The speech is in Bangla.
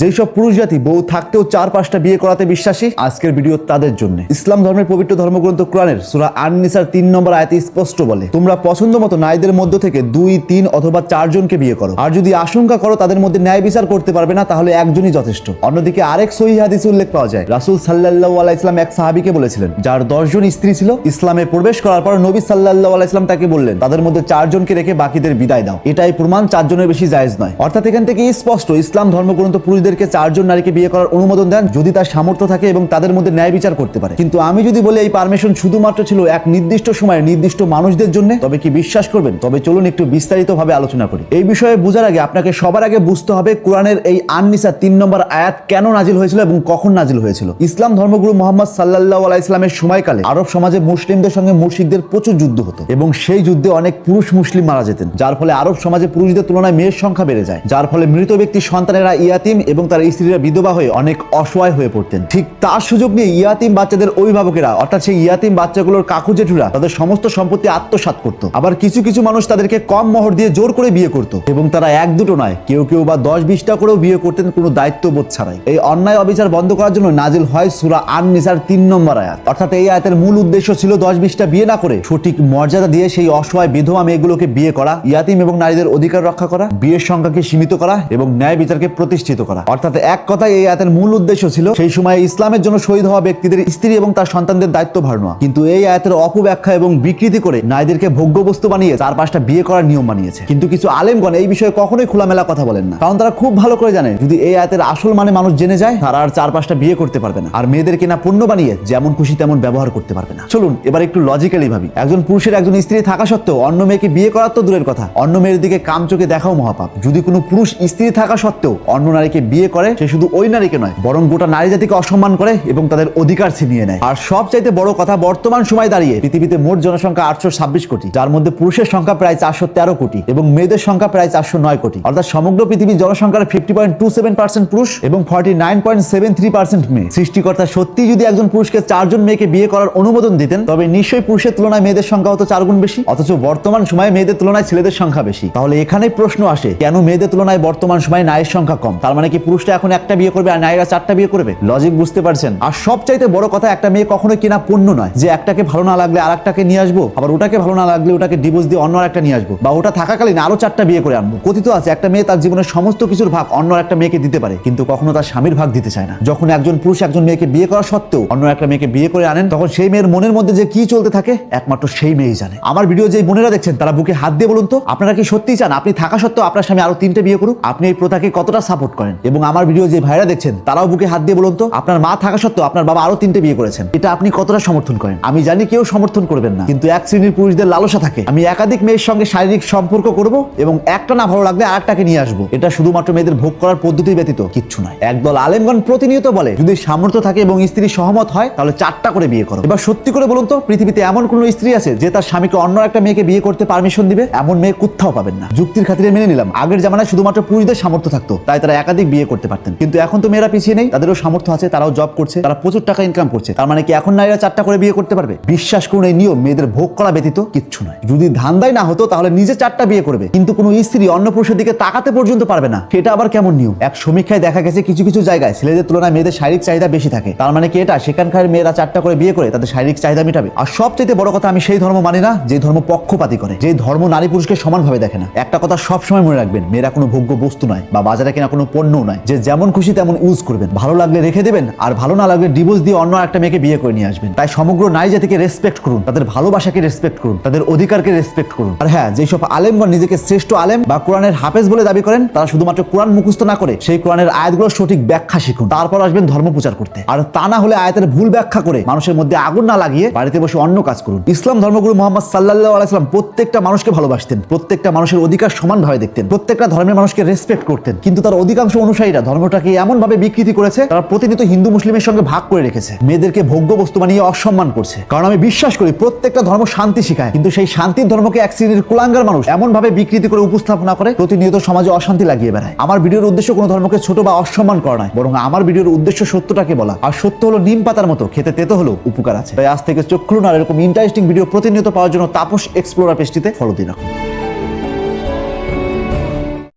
যেসব পুরুষ জাতি বউ থাকতেও 4-5টা বিয়ে করাতে বিশ্বাসী, আজকের ভিডিও তাদের জন্য। ইসলাম ধর্মের পবিত্র ধর্মগ্রন্থ কোরআনের সূরা আন-নিসার 3 নম্বর আয়াতে স্পষ্ট বলে, তোমরা পছন্দ মতো নারীদের মধ্য থেকে 2, 3 অথবা 4 জনকে বিয়ে করো, আর যদি আশঙ্কা করো তাদের মধ্যে ন্যায় বিচার করতে পারবে না, তাহলে একজনই যথেষ্ট। অন্যদিকে আরেক সহিহ হাদিসে উল্লেখ পাওয়া যায়, রাসূল সাল্লাল্লাহু আলাইহি ওয়াসাল্লাম এক সাহাবীকে বলেছিলেন, যার 10 জন স্ত্রী ছিল, ইসলামে প্রবেশ করার পর নবী সাল্লাল্লাহু আলাইহি ওয়াসাল্লাম তাকে বললেন, তাদের মধ্যে 4 জনকে রেখে বাকিদের বিদায় দাও। এটাই প্রমাণ 4 জনের বেশি জায়েজ নয়। অর্থাৎ এখান থেকে স্পষ্ট ইসলাম ধর্মগ্রন্থ পুরুষদেরকে 4 জন নারীকে বিয়ে করার অনুমোদন দেন যদি তার সামর্থ্য থাকে এবং তাদের মধ্যে ন্যায় বিচার করতে পারে। কিন্তু আমি যদি বলি এই পারমিশন শুধুমাত্র ছিল এক নির্দিষ্ট সময়ে নির্দিষ্ট মানুষদের জন্য, তবে কি বিশ্বাস করবেন? তবে চলুন একটু বিস্তারিতভাবে আলোচনা করি। এই বিষয়ে বোঝার আগে আপনাকে সবার আগে বুঝতে হবে কোরআনের এই আন-নিসা 3 নম্বর আয়াত কেন নাজিল হয়েছিল এবং কখন নাজিল হয়েছিল। ইসলাম ধর্মগুরু মুহাম্মদ সাল্লাল্লাহু আলাইহি ওয়াসাল্লামের সময়কালে আরব সমাজে মুসলিমদের সঙ্গে মুশরিকদের প্রচুর যুদ্ধ হতো এবং সেই যুদ্ধে অনেক পুরুষ মুসলিম মারা যেতেন, যার ফলে আরব সমাজে পুরুষদের তুলনায় মেয়ের সংখ্যা বেড়ে যায়, যার ফলে মৃত ব্যক্তির সন্তানেরা ইয়াতিম এবং তার স্ত্রীরা বিধবা হয়ে অনেক অসহায় হয়ে পড়তেন। ঠিক তার সুযোগ নিয়ে ইয়াতিম বাচ্চাদের অভিভাবকেরা, অর্থাৎ সেই ইয়াতিম বাচ্চাগুলোর কাকু জেঠুরা তাদের সমস্ত সম্পত্তি আত্মসাৎ করত। আবার কিছু কিছু মানুষ তাদেরকে কম মোহর দিয়ে জোর করে বিয়ে করত এবং তারা 1-2 নয়, কেউ কেউ বা 10-20টা করেও বিয়ে করতেন কোনো দায়িত্ববোধ ছাড়াই। এই অন্যায় অবিচার বন্ধ করার জন্য নাজিল হয় সূরা আন-নিসার 3 নম্বর আয়াত। অর্থাৎ এই আয়াতের মূল উদ্দেশ্য ছিল 10-20টা বিয়ে না করে সঠিক মর্যাদা দিয়ে সেই অসহায় বিধবা মেয়েগুলোকে বিয়ে করা, ইয়াতিম এবং নারীদের অধিকার রক্ষা করা, বিয়ের সংখ্যাকে সীমিত করা এবং ন্যায় বিচারকে প্রতিষ্ঠিত করা। অর্থাৎ এক কথায় এই আয়াতের মূল উদ্দেশ্য ছিল সেই সময় ইসলামের জন্য শহীদ হওয়া ব্যক্তিদের স্ত্রী এবং তার সন্তানদের দায়িত্বভার নেওয়া। কিন্তু এই আয়াতের অপব্যাখ্যা এবং বিকৃতি করে নারীদেরকে ভোগ্যবস্তু বানিয়ে 4-5টা বিয়ে করার নিয়ম বানিয়েছে। কিন্তু কিছু আলেমগণ এই বিষয়ে কখনোই খোলামেলা কথা বলেন না, কারণ তারা খুব ভালো করে জানে যদি এই আয়াতের আসল মানে মানুষ জেনে যায়, তারা আর 4-5টা বিয়ে করতে পারবে না, আর মেয়েদের কিনা পণ্য বানিয়ে যেমন খুশি তেমন ব্যবহার করতে পারবে না। চলুন এবার একটু লজিক্যালি ভাবি। একজন পুরুষের একজন স্ত্রী থাকা সত্ত্বেও অন্য মেয়েকে বিয়ে করার তো দূরের কথা, অন্য মেয়ের দিকে কাম চোখে দেখাও মহাপাপ। যদি কোনো পুরুষ স্ত্রী থাকা সত্ত্বেও অন্য নারীকে বিয়ে করে, সে শুধু ওই নারীকে নয় বরং গোটা নারী জাতিকে অসম্মান করে এবং তাদের অধিকার ছিনিয়ে নেয়। আর সবচাইতে বড় কথা, বর্তমান সময় দাঁড়িয়ে পৃথিবীতে মোট জনসংখ্যা 826 কোটি, যার মধ্যে পুরুষের সংখ্যা প্রায় 413 কোটি এবং মেয়েদের সংখ্যা প্রায় 409 কোটি। অর্থাৎ সমগ্র পৃথিবীর জনসংখ্যার 50.27% পুরুষ এবং 49.73% মেয়ে। সৃষ্টিকর্তা সত্যি যদি একজন পুরুষকে 4 জন মেয়েকে বিয়ে করার অনুমোদন দিতেন, তবে নিশ্চয়ই পুরুষের তুলনায় মেয়েদের সংখ্যা হতো 4 গুণ বেশি। অথচ বর্তমান সময়ে মেয়েদের তুলনায় ছেলেদের সংখ্যা বেশি। তাহলে এখানেই প্রশ্ন আসে, কেন মেয়েদের তুলনায় বর্তমান সময়ে নারীর সংখ্যা কম? তার মানে কি পুরুষরা এখন 1টা বিয়ে করবে আর নারীরা 4টা বিয়ে করবে? লজিক বুঝতে পারছেন? আর সবচাইতে বড় কথা, একটা মেয়ে কখনোই কিনা পণ্য নয় যে একটাকে ভালো না লাগলে আরেকটাকে নিয়ে আসবো, আবার ওটাকে ভালো না লাগলে ওটাকে ডিভোর্স দিয়ে অন্য আরেকটা নিয়ে আসবো, বা ওটা থাকাকালীন আরো 4টা বিয়ে করে আনবো। কথিত আছে একটা মেয়ে তার জীবনের সমস্ত কিছুর ভাগ অন্য একটা মেয়েকে দিতে পারে, কিন্তু কখনো তার স্বামীর ভাগ দিতে চায় না। যখন একজন পুরুষ একজন মেয়েকে বিয়ে করা সত্ত্বেও অন্য একটা মেয়েকে বিয়ে করে আনেন, তখন সেই মেয়ের মনের মধ্যে যে কি চলতে থাকে একমাত্র সেই মেয়েই জানে। আমার ভিডিও যে বোনেরা দেখছেন তারা বুকে হাত দিয়ে বলুন তো, আপনারা কি সত্যিই চান আপনি থাকা সত্ত্বেও আপনার স্বামী আরো 3টে বিয়ে করুক? আপনি এই প্রথাকে কতটা সাপোর্ট করেন? এবং আমার ভিডিও যে ভাইরা দেখছেন তারাও বুকে হাত দিয়ে বলুন তো, আপনার মা থাকা সত্ত্বেও আপনার বাবা আরো 3টে বিয়ে করেছেন, এটা আপনি কতটা সমর্থন করেন? আমি জানি কেউ সমর্থন করবেন না, কিন্তু এক শ্রেণীর পুরুষদের লালসা থাকে, আমি একাধিক মেয়ের সঙ্গে শারীরিক সম্পর্ক করব এবং একটা না ভালো লাগলে আরেকটাকে নিয়ে আসবো। এটা শুধুমাত্র মেয়েদের ভোগ করার পদ্ধতি ব্যতীত কিচ্ছু নয়। একদল আলেমগণ প্রতিনিয়ত বলে যদি সামর্থ্য থাকে এবং স্ত্রী সহমত হয় তাহলে 4টা করে বিয়ে করো। এবার সত্যি করে বলুন তো, পৃথিবীতে এমন কোন স্ত্রী আছে যে তার স্বামীকে অন্য একটা মেয়েকে বিয়ে করতে পারমিশন দিবে? এমন মেয়ে কোথাও পাবেন না। যুক্তির খাতিরে মেনে নিলাম আগের জামানায় শুধুমাত্র পুরুষদের সামর্থ্য থাকতো, তাই তারা একাধিক বিয়ে করতে পারতেন, কিন্তু এখন তো মেয়েরা পিছিয়ে নেই, তাদেরও সামর্থ্য আছে, তারাও জব করছে, তারা প্রচুর টাকা ইনকাম করছে। তার মানে কি এখন নারীরা 4টা করে বিয়ে করতে পারবে? বিশ্বাস করুন, এই নিয়ম মেয়েদের ভোগ করা ব্যতীত কিচ্ছু নয়। যদি ধান্দাই না হতো তাহলে নিজে 4টা বিয়ে করবে, কিন্তু কোনো স্ত্রী অন্য পুরুষের দিকে তাকাতে পর্যন্ত পারবে না। সেটা আবার কেমন নিয়ম? এক সমীক্ষায় দেখা গেছে কিছু কিছু জায়গায় ছেলেদের তুলনায় মেয়েদের শারীরিক চাহিদা বেশি থাকে। তার মানে কি এটা সেখানকার মেয়েরা 4টা করে বিয়ে করে তাদের শারীরিক চাহিদা মেটাবে? আর সবচেয়ে বড় কথা, আমি সেই ধর্ম মানি না যে ধর্ম পক্ষপাতী করে, যে ধর্ম নারী পুরুষকে সমানভাবে দেখে না। একটা কথা সবসময় মনে রাখবেন, মেয়েরা কোনো ভোগ্য বস্তু নয় বা বাজারে কেনা কোনো পণ্যও নয় যে যেমন খুশি তেমন ইউজ করবেন। ভালো লাগলে রেখে দেবেন, আর ভালো না লাগলে ডিভোর্স দিয়ে অন্য একটা মেয়েকে বিয়ে করে নিয়ে আসবেন। তাই সমগ্র নারী জাতিকে রেসপেক্ট করুন, তাদের ভালোবাসাকে রেসপেক্ট করুন, তাদের অধিকারকে রেসপেক্ট করুন। আর হ্যাঁ, যেসব আলেমগণ নিজেকে শ্রেষ্ঠ আলেম বা কোরআনের হাফেজ বলে দাবি করেন, তারা শুধুমাত্র কোরআন মুখস্থ না করে সেই কোরআনের আয়াতগুলোর সঠিক ব্যাখ্যা শিখুন, তারপর আসবেন ধর্ম প্রচার করতে। আর তা না হলে আয়াতের ভুল ব্যাখ্যা করে মানুষের মধ্যে আগুন না লাগিয়ে বাড়িতে বসে অন্য কাজ করুন। ইসলাম ধর্মগুরু মুহাম্মদ সাল্লাল্লাহু আলাইহি ওয়াসাল্লাম প্রত্যেকটা মানুষকে ভালোবাসতেন, প্রত্যেকটা মানুষের অধিকার সমানভাবে দেখতেন, প্রত্যেকটা ধর্মের মানুষকে রেসপেক্ট করতেন। কিন্তু তার অধিকাংশ অনুসারীরা ধর্মটাকে এমন ভাবে বিকৃতি করেছে, তারা প্রতিনিয়ত হিন্দু মুসলিমের সঙ্গে ভাগ করে রেখেছে, মেয়েদেরকে ভোগ্য বস্তু বানিয়ে অসম্মান করছে। কারণ আমি বিশ্বাস করি প্রত্যেকটা ধর্ম শান্তি শিখায়, কিন্তু সেই শান্তির ধর্মকে এক শ্রেণীর কুলাঙ্গার মানুষ এমন ভাবে বিকৃতি করে উপস্থাপনা করে প্রতিনিয়ত সমাজে অশান্তি লাগিয়ে বেড়ায়। আমার ভিডিওর উদ্দেশ্য কোনো ধর্মকে ছোট বা অসম্মান করা নয়, বরং আমার ভিডিওর উদ্দেশ্য সত্যটাকে বলা। আর সত্য হলো নিম পাতার মতো, খেতে তেতো হলেও উপকার আছে। তাই আজ থেকে চোখ খুলুন আর এরকম ইন্টারেস্টিং ভিডিও প্রতিনিয়ত পাওয়ার জন্য তাপস এক্সপ্লোরার পেজটিতে ফলো দিয়ে রাখুন।